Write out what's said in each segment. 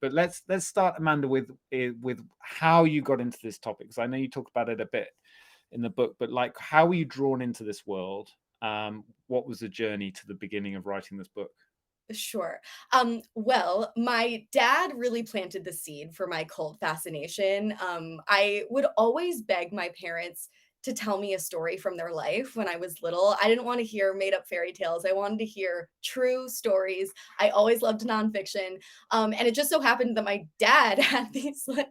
But let's start, Amanda, with how you got into this topic, because I know you talk about it a bit in the book, but like, how were you drawn into this world? What was the journey to the beginning of writing this book? Sure. Well, my dad really planted the seed for my cult fascination. I would always beg my parents to tell me a story from their life when I was little. I didn't want to hear made up fairy tales. I wanted to hear true stories. I always loved nonfiction. And it just so happened that my dad had these like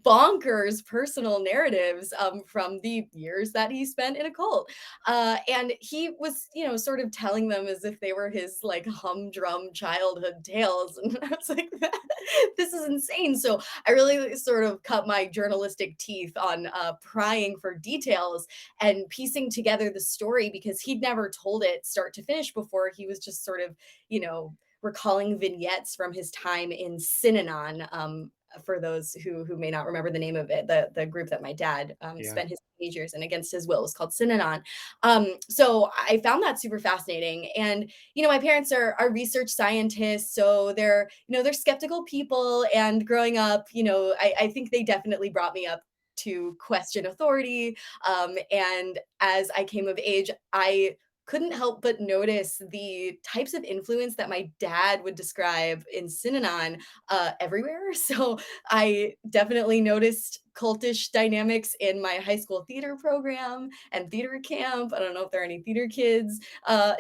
bonkers personal narratives from the years that he spent in a cult. And he was, sort of telling them as if they were his like humdrum childhood tales. And I was like, this is insane. So I really sort of cut my journalistic teeth on prying for details and piecing together the story because he'd never told it start to finish before. He was just sort of, recalling vignettes from his time in Synanon. For those who may not remember the name of it, the group that my dad Yeah, spent his teenage years in against his will was called Synanon. So I found that super fascinating. And my parents are research scientists, so they're skeptical people. And growing up, I think they definitely brought me up to question authority. And as I came of age, I couldn't help but notice the types of influence that my dad would describe in Synanon everywhere. So I definitely noticed cultish dynamics in my high school theater program and theater camp. I don't know if there are any theater kids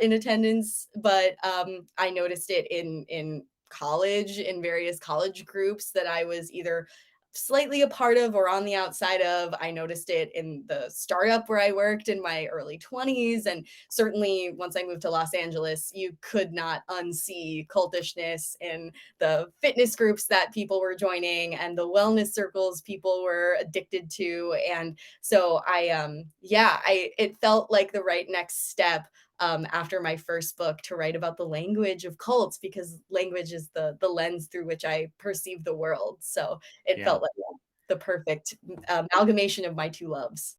in attendance, but I noticed it in college, in various college groups that I was either slightly a part of or on the outside of. I noticed it in the startup where I worked in my early 20s. And certainly once I moved to Los Angeles, you could not unsee cultishness in the fitness groups that people were joining and the wellness circles people were addicted to. And so I it felt like the right next step after my first book to write about the language of cults because language is the lens through which I perceive the world. So it yeah. felt like the perfect amalgamation of my two loves.